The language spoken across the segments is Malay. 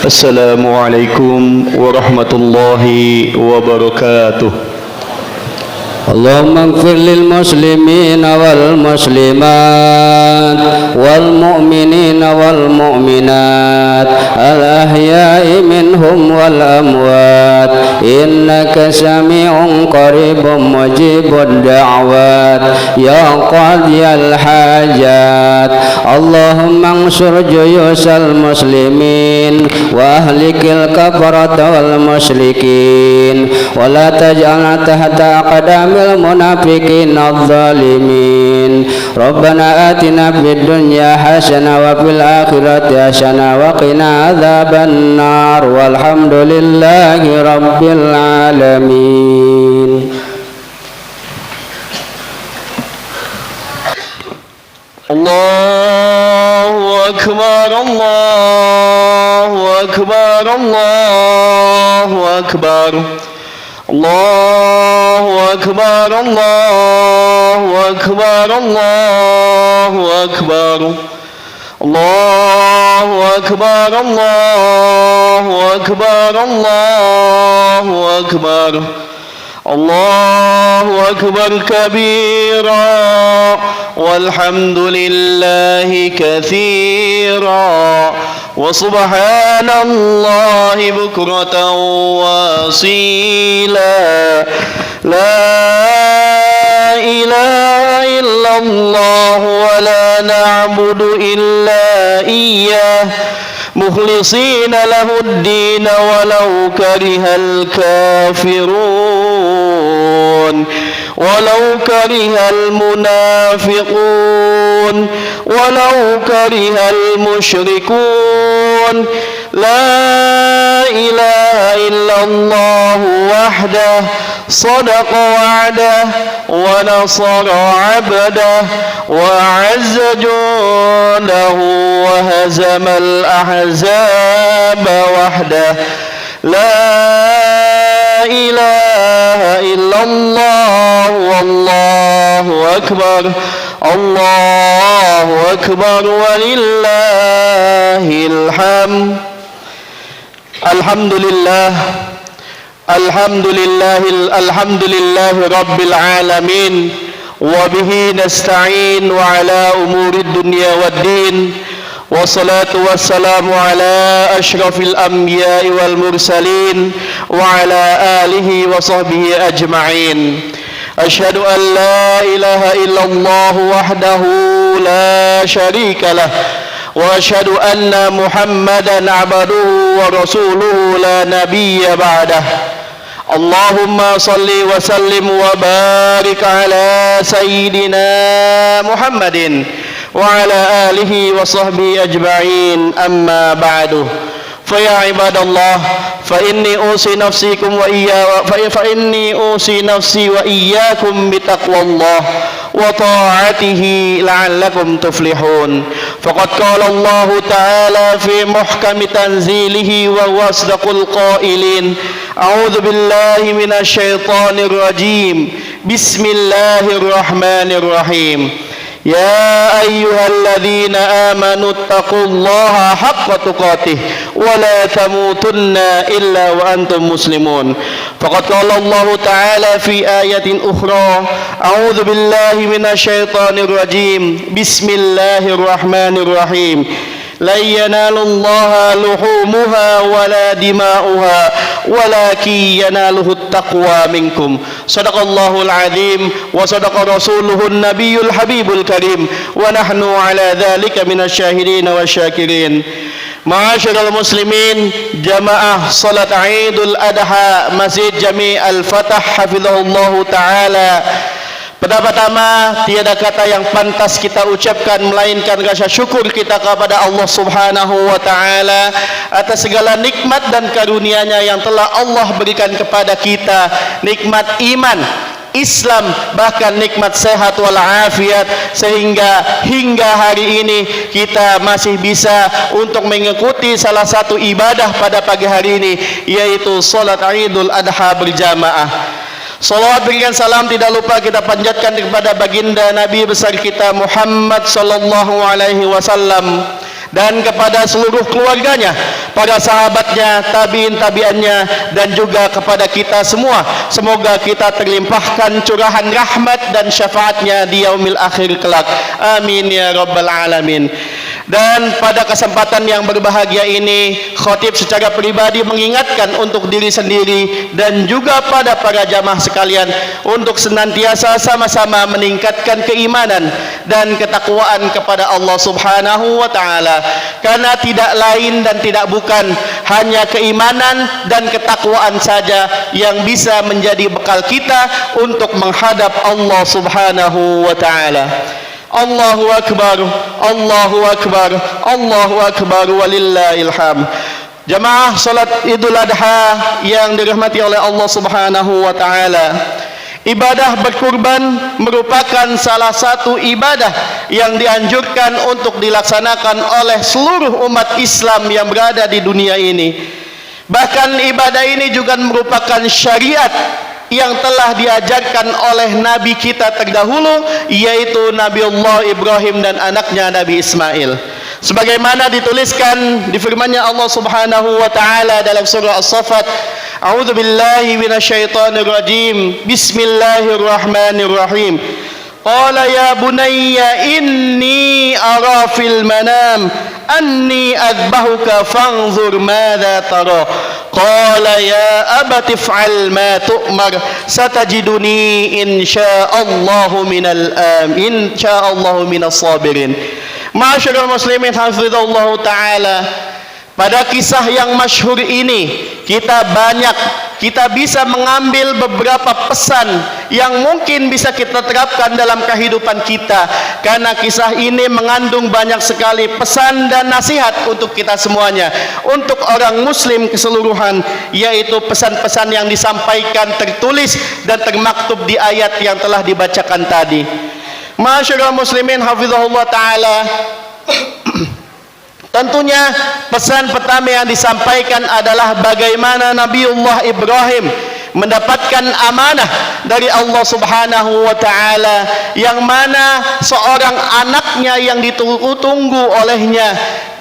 Assalamualaikum warahmatullahi wabarakatuh. اللهم اغفر للمسلمين والمسلمات والمؤمنين والمؤمنات الأحياء منهم والأموات إنك سميع قريب مجيب الدعوات يا قاضي الحاجات. اللهم انصر جيوش المسلمين وأهلك الكفرة والمشركين ولا تجعلنا تحت أقدام المنافقين الظالمين. ربنا آتنا في الدنيا حسنة وفي الآخرة حسنة وقنا عذاب النار والحمد لله رب العالمين. الله أكبر الله أكبر الله أكبر الله أكبر الله أكبر الله أكبر الله أكبر الله أكبر الله أكبر الله أكبر كبيرا والحمد لله كثيرا وسبحان الله بكرة وأصيلا. لا إله إلا الله ولا نعبد إلا إياه مخلصين له الدين ولو كره الكافرون ولو كره المنافقون ولو كره المشركون. لا إله إلا الله وحده صدق وعده ونصر عبده وأعز جنده وهزم الأحزاب وحده. لا إله إلا الله والله أكبر الله أكبر ولله الحمد. الحمد لله الحمد لله الحمد لله رب العالمين وبه نستعين وعلى أمور الدنيا والدين والصلاة والسلام على أشرف الأنبياء والمرسلين وعلى آله وصحبه أجمعين. أشهد أن لا إله إلا الله وحده لا شريك له وأشهد أن محمدا عبده ورسوله لا نبي بعده. اللهم صل وسلم وبارك على سيدنا محمد وعلى آله وصحبه أجمعين. أما بعد فيا عباد الله فإني أوصي نفسي وإياكم بتقوى الله وطاعته لعلكم تفلحون. فقد قال الله تعالى في محكم تنزيله وهو أصدق القائلين: أعوذ بالله من الشيطان الرجيم بسم الله الرحمن الرحيم. يا أيها الذين آمنوا اتقوا الله حق تقاته ولا تموتن إلا وأنتم مسلمون. فقد قال الله تعالى في آية أخرى: أعوذ بالله من الشيطان الرجيم بسم الله الرحمن الرحيم. لن ينال الله لحومها ولا دماؤها ولكن يناله التقوى منكم. صدق الله العظيم وصدق رسوله النبي الحبيب الكريم ونحن على ذلك من الشاهدين والشاكرين. Ma'asyiral muslimin, jamaah salat Idul Adha Masjid Jami' Al-Fatah hafizahullahu taala. Pertama-tama tiada kata yang pantas kita ucapkan melainkan rasa syukur kita kepada Allah Subhanahu wa taala atas segala nikmat dan karunia-Nya yang telah Allah berikan kepada kita, nikmat iman, Islam, bahkan nikmat sehat walafiat, sehingga hingga hari ini kita masih bisa untuk mengikuti salah satu ibadah pada pagi hari ini, yaitu salat Idul Adha berjamaah. Salawat berikan salam tidak lupa kita panjatkan kepada baginda Nabi besar kita Muhammad sallallahu alaihi wasallam, dan kepada seluruh keluarganya, para sahabatnya, tabi'in tabi'annya, dan juga kepada kita semua. Semoga kita terlimpahkan curahan rahmat dan syafaatnya di yaumil akhir kelak. Amin ya rabbal alamin. Dan pada kesempatan yang berbahagia ini, khatib secara pribadi mengingatkan untuk diri sendiri dan juga pada para jamaah sekalian untuk senantiasa sama-sama meningkatkan keimanan dan ketakwaan kepada Allah Subhanahu wa taala. Karena tidak lain dan tidak bukan hanya keimanan dan ketakwaan saja yang bisa menjadi bekal kita untuk menghadap Allah Subhanahu wa taala. Allahu akbar, Allahu akbar, Allahu akbar, walillahil hamd. Jamaah salat Idul Adha yang dirahmati oleh Allah Subhanahu wa taala, ibadah berkurban merupakan salah satu ibadah yang dianjurkan untuk dilaksanakan oleh seluruh umat Islam yang berada di dunia ini. Bahkan ibadah ini juga merupakan syariat yang telah diajarkan oleh Nabi kita terdahulu, yaitu Nabiullah Ibrahim dan anaknya Nabi Ismail. Sebagaimana dituliskan di firman-Nya Allah Subhanahu wa taala dalam surah As-Saffat, A'udzu billahi minasyaitonir rajim. Bismillahirrahmanirrahim. Qala ya bunayya inni ara fil manam anni adbahuka fanzur madza tara. Qala ya abati if'al ma tu'mar satajiduni insyaallahu minas sabirin. Ma'asyiral muslimin hafizallahu taala, pada kisah yang masyhur ini kita bisa mengambil beberapa pesan yang mungkin bisa kita terapkan dalam kehidupan kita, karena kisah ini mengandung banyak sekali pesan dan nasihat untuk kita semuanya, untuk orang muslim keseluruhan, yaitu pesan-pesan yang disampaikan tertulis dan termaktub di ayat yang telah dibacakan tadi. Ma'asyiral muslimin hafizahullah taala, tentunya pesan pertama yang disampaikan adalah bagaimana Nabiullah Ibrahim mendapatkan amanah dari Allah Subhanahu wa taala, yang mana seorang anaknya yang ditunggu olehnya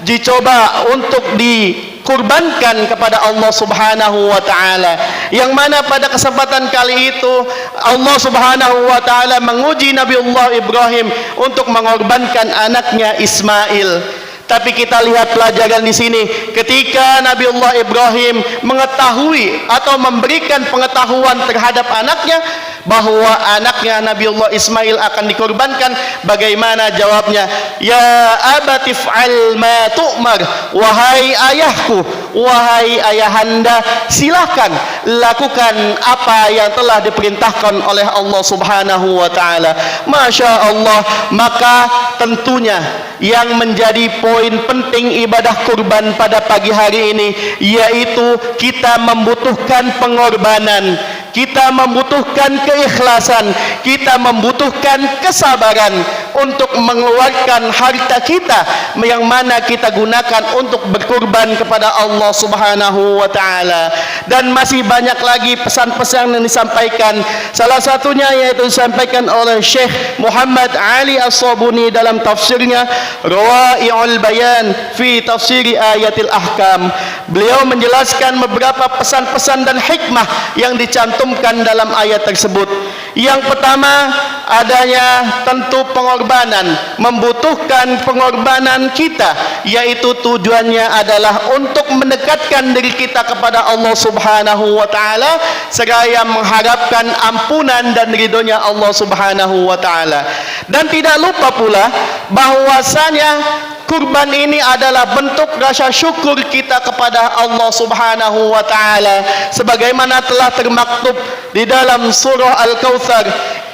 dicoba untuk dikurbankan kepada Allah Subhanahu wa taala, yang mana pada kesempatan kali itu Allah Subhanahu wa taala menguji Nabiullah Ibrahim untuk mengorbankan anaknya Ismail. Tapi kita lihat pelajaran di sini, ketika Nabiullah Ibrahim mengetahui atau memberikan pengetahuan terhadap anaknya bahwa anaknya Nabiullah Ismail akan dikorbankan, bagaimana jawabnya? Ya abati if'al ma tu'mar, wahai ayahku, wahai ayahanda, silahkan lakukan apa yang telah diperintahkan oleh Allah Subhanahu wa taala. Masya Allah. Maka tentunya yang menjadi poin penting ibadah kurban pada pagi hari ini, yaitu kita membutuhkan pengorbanan, kita membutuhkan keikhlasan, kita membutuhkan kesabaran untuk mengeluarkan harta kita yang mana kita gunakan untuk berkurban kepada Allah Subhanahu wa taala. Dan masih banyak lagi pesan-pesan yang disampaikan, salah satunya yaitu disampaikan oleh Syekh Muhammad Ali As-Sabuni dalam tafsirnya Rawa'i'ul Bayan fi tafsiri ayatil ahkam. Beliau menjelaskan beberapa pesan-pesan dan hikmah yang dicantumkan dalam ayat tersebut. Yang pertama, adanya tentu pengorbanan, membutuhkan pengorbanan kita, yaitu tujuannya adalah untuk mendekatkan diri kita kepada Allah Subhanahu wa taala seraya mengharapkan ampunan dan ridhonya Allah Subhanahu wa taala. Dan tidak lupa pula bahwasanya kurban ini adalah bentuk rasa syukur kita kepada Allah Subhanahu wa taala, sebagaimana telah termaktub di dalam surah Al-Kautsar.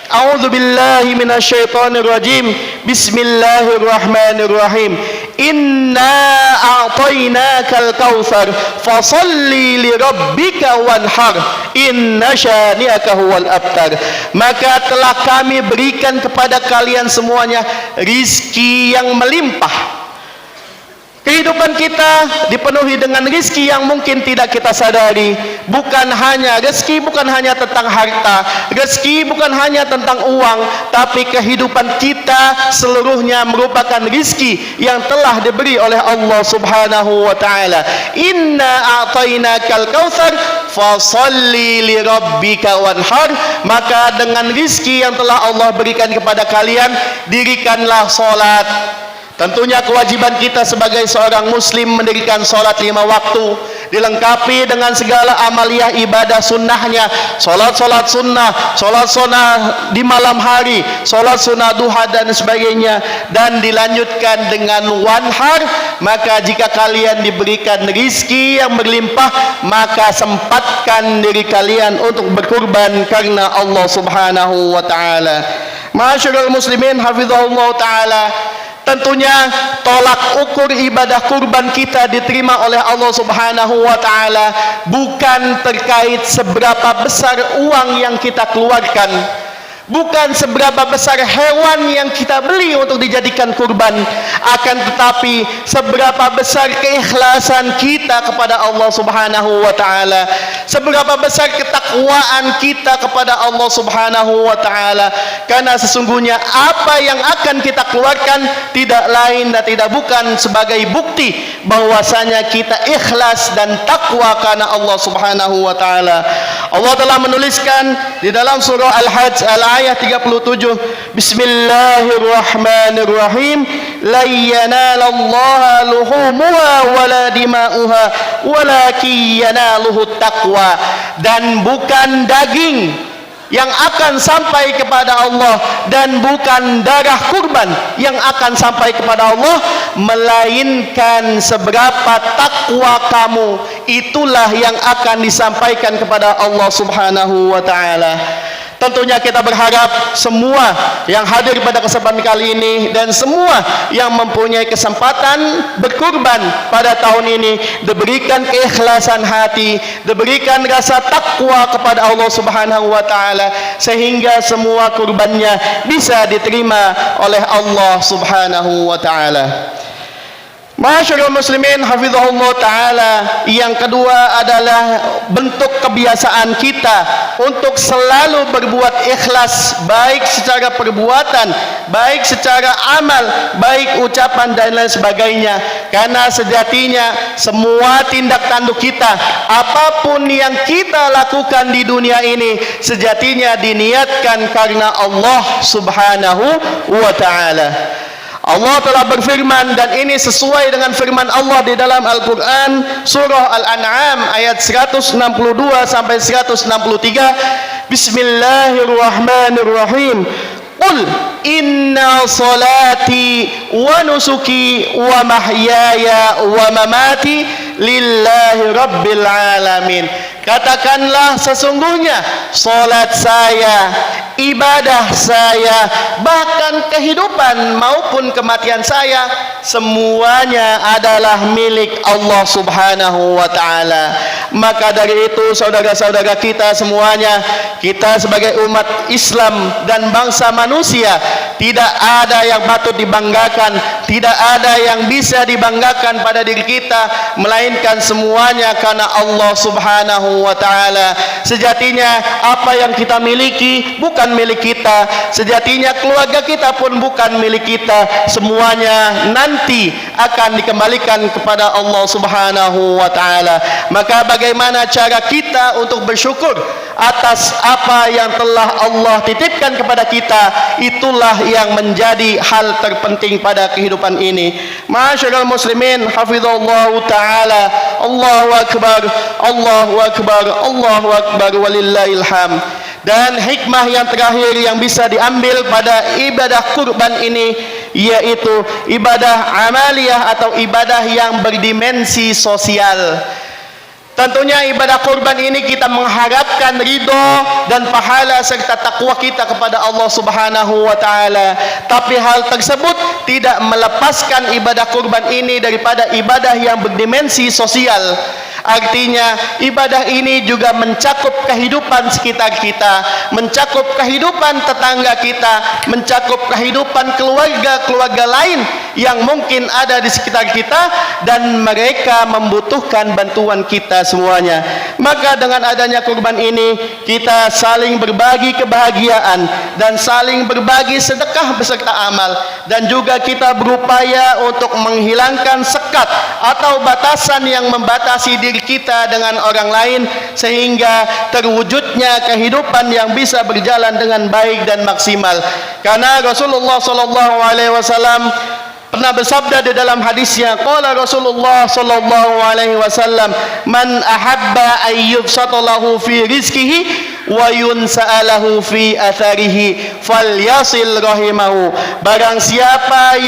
A'udzu billahi minasyaitonir rajim. Bismillahirrahmanirrahim. Inna a'tainakal kautsar fasholli lirabbika wanhar inna syani'aka huwal abtar. Maka telah kami berikan kepada kalian semuanya rizki yang melimpah. Kehidupan kita dipenuhi dengan rezeki yang mungkin tidak kita sadari. Bukan hanya rezeki, bukan hanya tentang harta. Rezeki bukan hanya tentang uang, tapi kehidupan kita seluruhnya merupakan rezeki yang telah diberi oleh Allah Subhanahu wa taala. Inna a'tainakal kautsar fasalli li rabbika wanhar. Maka dengan rezeki yang telah Allah berikan kepada kalian, dirikanlah salat. Tentunya kewajiban kita sebagai seorang muslim mendirikan sholat 5 waktu, dilengkapi dengan segala amaliyah ibadah sunnahnya, sholat sunnah di malam hari, sholat sunnah duha dan sebagainya, dan dilanjutkan dengan wanhar. Maka jika kalian diberikan rizki yang berlimpah, maka sempatkan diri kalian untuk berkurban karena Allah Subhanahu wa taala. Ma'asyiral muslimin hafizahullah taala, tentunya tolak ukur ibadah kurban kita diterima oleh Allah Subhanahu wa taala bukan terkait seberapa besar uang yang kita keluarkan, bukan seberapa besar hewan yang kita beli untuk dijadikan kurban, akan tetapi seberapa besar keikhlasan kita kepada Allah Subhanahu wa taala, seberapa besar ketakwaan kita kepada Allah Subhanahu wa taala. Karena sesungguhnya apa yang akan kita keluarkan tidak lain dan tidak bukan sebagai bukti bahwasanya kita ikhlas dan takwa karena Allah Subhanahu wa taala. Allah telah menuliskan di dalam surah Al-Hajj ayat 37, Bismillahirrahmanirrahim, la yanalallaha luhumuha wala dima'uha walakin yanaluhu taqwa. Dan bukan daging yang akan sampai kepada Allah dan bukan darah kurban yang akan sampai kepada Allah, melainkan seberapa takwa kamu, itulah yang akan disampaikan kepada Allah Subhanahu wa taala. Tentunya kita berharap semua yang hadir pada kesempatan kali ini dan semua yang mempunyai kesempatan berkurban pada tahun ini diberikan keikhlasan hati, diberikan rasa takwa kepada Allah Subhanahu wa taala, sehingga semua kurbannya bisa diterima oleh Allah Subhanahu wa taala. Ma'asyiral muslimin hafizahullah taala, yang kedua adalah bentuk kebiasaan kita untuk selalu berbuat ikhlas, baik secara perbuatan, baik secara amal, baik ucapan dan lain sebagainya. Karena sejatinya semua tindak tanduk kita, apapun yang kita lakukan di dunia ini, sejatinya diniatkan karena Allah Subhanahu wa taala. Allah telah berfirman, dan ini sesuai dengan firman Allah di dalam Al-Quran surah Al-An'am ayat 162 sampai 163. Bismillahirrahmanirrahim. Qul inna salati wa nusuki wa mahyaya wa mamati lillahi rabbil alamin. Katakanlah, sesungguhnya salat saya, ibadah saya, bahkan kehidupan maupun kematian saya, semuanya adalah milik Allah Subhanahu wa taala. Maka dari itu saudara-saudara kita semuanya, kita sebagai umat Islam dan bangsa manusia, tidak ada yang patut dibanggakan, tidak ada yang bisa dibanggakan pada diri kita, melainkan semuanya karena Allah Subhanahu wa taala. Sejatinya apa yang kita miliki bukan milik kita, sejatinya keluarga kita pun bukan milik kita, semuanya nanti akan dikembalikan kepada Allah Subhanahu wa taala. Maka bagaimana cara kita untuk bersyukur atas apa yang telah Allah titipkan kepada kita, itulah yang menjadi hal terpenting pada kehidupan ini. Ma'asyiral muslimin hafizallahu taala. Allahu akbar, Allahu akbar, Allahu akbar, walillahil hamd. Dan hikmah yang terakhir yang bisa diambil pada ibadah kurban ini, yaitu ibadah amaliyah atau ibadah yang berdimensi sosial. Tentunya ibadah kurban ini kita mengharapkan ridho dan pahala serta takwa kita kepada Allah Subhanahu wa taala. Tapi hal tersebut tidak melepaskan ibadah kurban ini daripada ibadah yang berdimensi sosial. Artinya ibadah ini juga mencakup kehidupan sekitar kita, mencakup kehidupan tetangga kita, mencakup kehidupan keluarga-keluarga lain yang mungkin ada di sekitar kita dan mereka membutuhkan bantuan kita semuanya. Maka dengan adanya kurban ini kita saling berbagi kebahagiaan dan saling berbagi sedekah beserta amal, dan juga kita berupaya untuk menghilangkan sekat atau batasan yang membatasi diri kita dengan orang lain, sehingga terwujudnya kehidupan yang bisa berjalan dengan baik dan maksimal. Karena Rasulullah SAW pernah bersabda di dalam hadisnya, qala Rasulullah sallallahu alaihi wasallam, man ahabba ayyubsata lahu fi rizqihi wa yunsa'alahu fi atharihi falyasil rahimahu. Barang siapa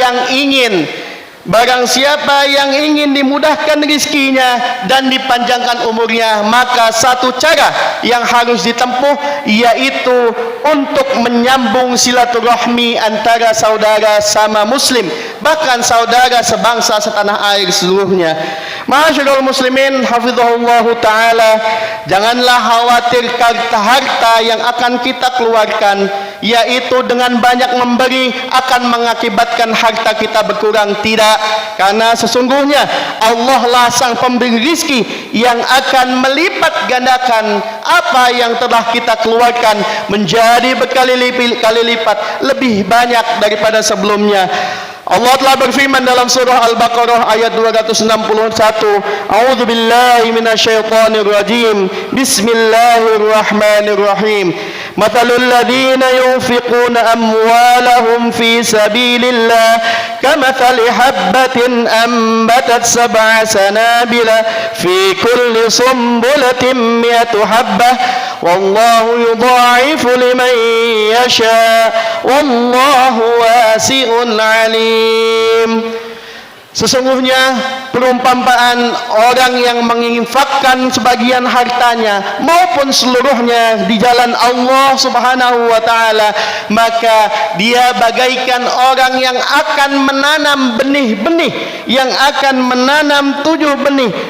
yang ingin dimudahkan rizkinya dan dipanjangkan umurnya, maka satu cara yang harus ditempuh yaitu untuk menyambung silaturahmi antara saudara sama muslim, bahkan saudara sebangsa setanah air seluruhnya. Ma'asyiral muslimin hafizahullah ta'ala, janganlah khawatir harta yang akan kita keluarkan, yaitu dengan banyak memberi akan mengakibatkan harta kita berkurang. Tidak, karena sesungguhnya Allah lah sang pemberi rizki yang akan melipat gandakan apa yang telah kita keluarkan menjadi berkali-kali lipat lebih banyak daripada sebelumnya. Allah telah berfirman dalam surah Al-Baqarah ayat 261, A'udzu billahi minasyaitonir rajim. Bismillahirrahmanirrahim. Mathalul ladzina yunfiquna amwalahum fi sabilillah kamathali habbatin ambatat sab'a sanabila fi kulli sumbulatin mi'atu habbah wallahu yudha'ifu liman yasha wallahu wasi'un alim. Sesungguhnya perumpamaan orang yang menginfakkan sebagian hartanya maupun seluruhnya di jalan Allah Subhanahu wa taala, maka dia bagaikan orang yang akan menanam benih-benih, yang akan menanam 7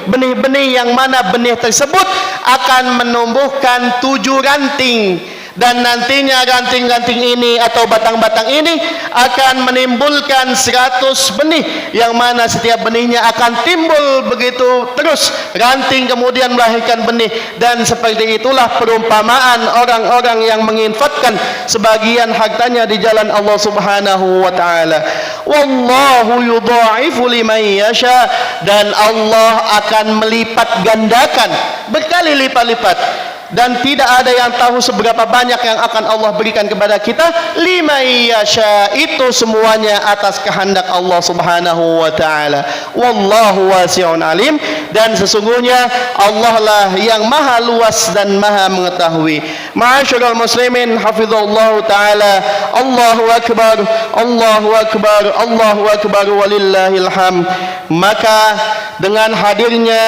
benih-benih yang mana benih tersebut akan menumbuhkan 7 ranting. Dan nantinya ranting-ranting ini atau batang-batang ini akan menimbulkan 100 benih, yang mana setiap benihnya akan timbul begitu terus, ranting kemudian melahirkan benih. Dan seperti itulah perumpamaan orang-orang yang menginfakkan sebagian hartanya di jalan Allah Subhanahu wa taala. Wallahu yudha'ifu liman yasha, dan Allah akan melipat gandakan berkali lipat-lipat. Dan tidak ada yang tahu seberapa banyak yang akan Allah berikan kepada kita. Liman yasha, itu semuanya atas kehendak Allah Subhanahu wa taala. Wallahu wasi'un alim, dan sesungguhnya Allah lah yang maha luas dan maha mengetahui. Ma'asyiral muslimin hafizallahu taala. Allahu akbar, Allahu akbar, Allahu akbar walillahil hamd. Maka dengan hadirnya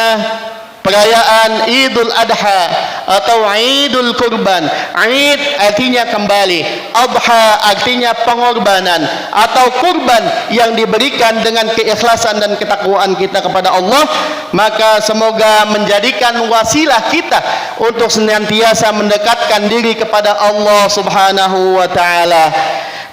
perayaan Idul Adha atau Idul Kurban, Id artinya kembali, Adha artinya pengorbanan atau kurban yang diberikan dengan keikhlasan dan ketakwaan kita kepada Allah, maka semoga menjadikan wasilah kita untuk senantiasa mendekatkan diri kepada Allah Subhanahu wa taala,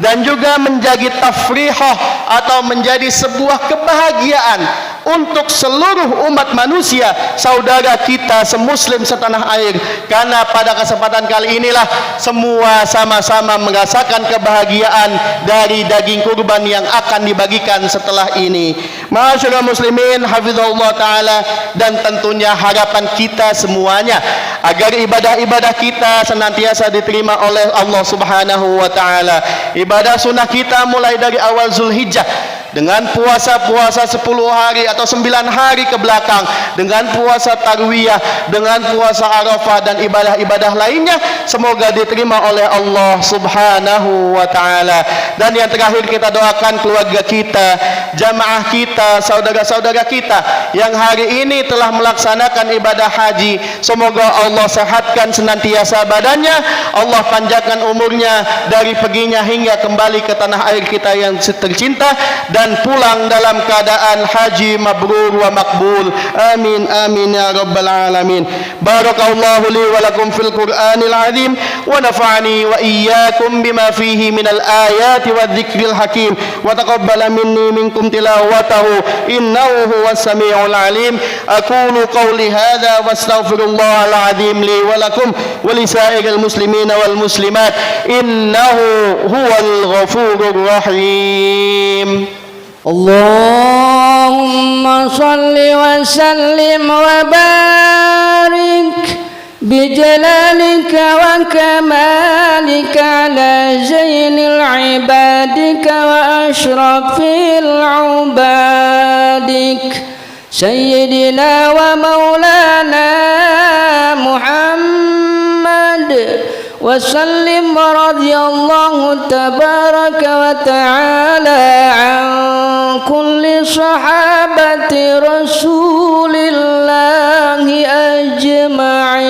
dan juga menjadi tafrihah atau menjadi sebuah kebahagiaan untuk seluruh umat manusia, saudara kita semuslim setanah air. Karena pada kesempatan kali inilah semua sama-sama merasakan kebahagiaan dari daging kurban yang akan dibagikan setelah ini. Ma'asyiral muslimin hafizallahu taala, dan tentunya harapan kita semuanya agar ibadah-ibadah kita senantiasa diterima oleh Allah Subhanahu wa taala. Ibadah sunnah kita mulai dari awal Zulhijjah dengan puasa-puasa 10 hari atau 9 hari ke belakang, dengan puasa tarwiyah, dengan puasa Arafah, dan ibadah-ibadah lainnya, semoga diterima oleh Allah Subhanahu wa taala. Dan yang terakhir, kita doakan keluarga kita, jamaah kita, saudara-saudara kita yang hari ini telah melaksanakan ibadah haji. Semoga Allah sehatkan senantiasa badannya, Allah panjangkan umurnya dari perginya hingga kembali ke tanah air kita yang tercinta, dan pulang dalam keadaan haji mabrur wa makbul. Amin amin ya rabbal alamin. Barakallahu li wa lakum fil Qur'anil azim wa nafa'ani wa iyyakum bima fihi minal ayati wadh-dhikril hakim wa taqabbala minni minkum tilawatahu innahu huwas samiul alim. Aqulu qawli hadha wastaghfirullahal azim li wa lakum wa lisairil muslimina wal muslimat innahu huwal ghafurur rahim. Allahumma salli wa sallim wa barik bijalalika wa kamalika ala zainil ibadika wa ashrafil ubadik sayyidina wa maulana Muhammad wa sallim radhiyallahu tabaraka wa ta'ala an kulli sahabati rasulillahi ajma'in.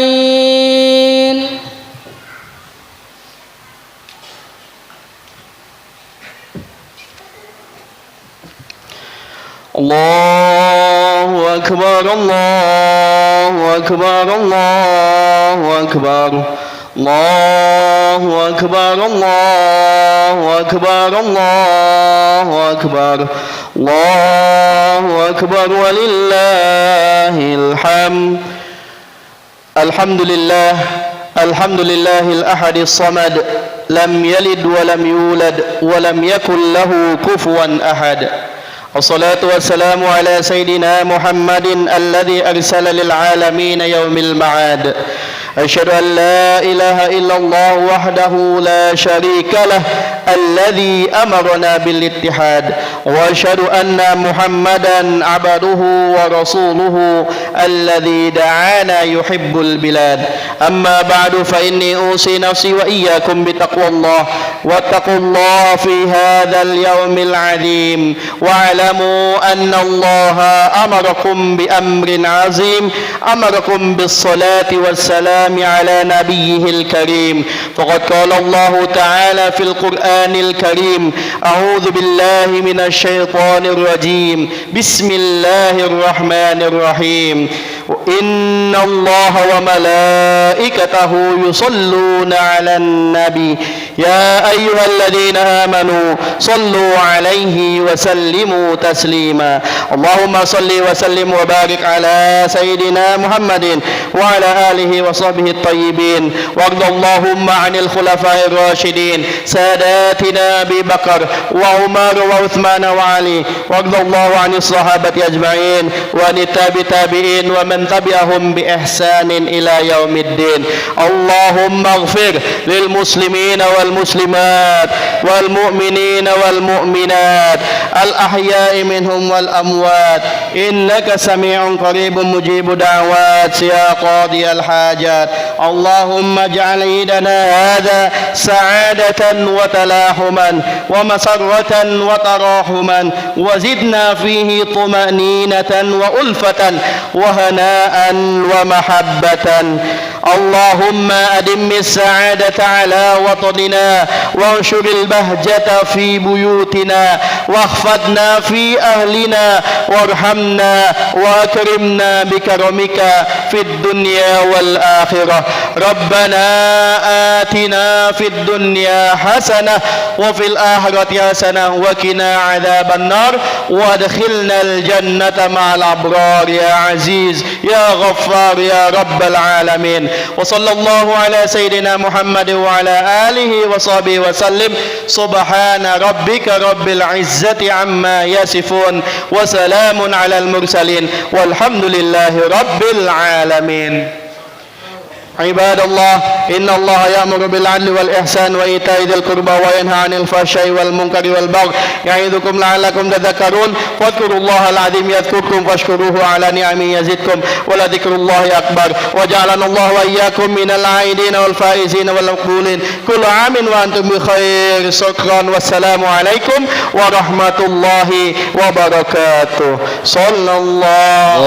Allahu akbar, Allahu akbar, Allahu akbar. Allahu akbar, Allahu akbar, Allahu akbar. Allahu akbar walillahil hamd. Alhamdulillah, alhamdulillahil ahadis samad, lam yalid wa lam yulad wa lam yakul lahu kufuwan ahad. Wassalatu wassalamu ala sayyidina Muhammadin alladhi arsala lil alamin yawmil ma'ad. أشهد أن لا إله إلا الله وحده لا شريك له الذي أمرنا بالاتحاد وأشهد أن محمدا عبده ورسوله الذي دعانا يحب البلاد. أما بعد فإني أوصي نفسي وإياكم بتقوى الله واتقوا الله في هذا اليوم العظيم واعلموا أن الله أمركم بأمر عظيم أمركم بالصلاة والسلام على نبيه الكريم. فقد قال الله تعالى في القرآن الكريم أعوذ بالله من الشيطان الرجيم بسم الله الرحمن الرحيم إن الله وملائكته يصلون على النبي يا أيها الذين آمنوا صلوا عليه وسلموا تسليما. اللهم صل وسلم وبارك على سيدنا محمد وعلى آله وصحبه الطيبين وارض اللهم عن الخلفاء الراشدين ساداتنا أبي بكر وعمر وعثمان وعلي وارض الله عن الصحابة أجمعين وعن التابعين ومن تبعهم بإحسان إلى يوم الدين. اللهم اغفر للمسلمين والمسلمات والمؤمنين والمؤمنات الأحياء منهم والأموات إنك سميع قريب مجيب دعوات يا قاضي الحاجات. اللهم اجعل عيدنا هذا سعادة وتلاحما ومسرة وتراحما وزدنا فيه طمأنينة وألفة وهناء ومحبة. اللهم أدم السعادة على وطننا وانشر البهجة في بيوتنا واخفضنا في أهلنا وارحمنا وأكرمنا بكرمك في الدنيا والآخرة. ربنا آتنا في الدنيا حسنة وفي الآخرة حسنة وقنا عذاب النار وادخلنا الجنة مع الأبرار يا عزيز يا غفار يا رب العالمين. وصلى الله على سيدنا محمد وعلى آله وصحبه وسلم. سبحان ربك رب العزة عما يصفون وسلام على المرسلين والحمد لله رب العالمين. عباد الله إن الله يأمر بالعدل والإحسان وإيتاء ذي القربى وينهى عن الفحشاء والمنكر والبغي يعظكم لعلكم تذكرون. واذكروا الله العظيم يذكركم واشكروه على نعمه يزدكم ولذكر الله أكبر. وجعلنا الله وإياكم من العائدين والفائزين والمقبولين. كل عام وأنتم بخير. شكرا والسلام عليكم ورحمة الله وبركاته. صلى الله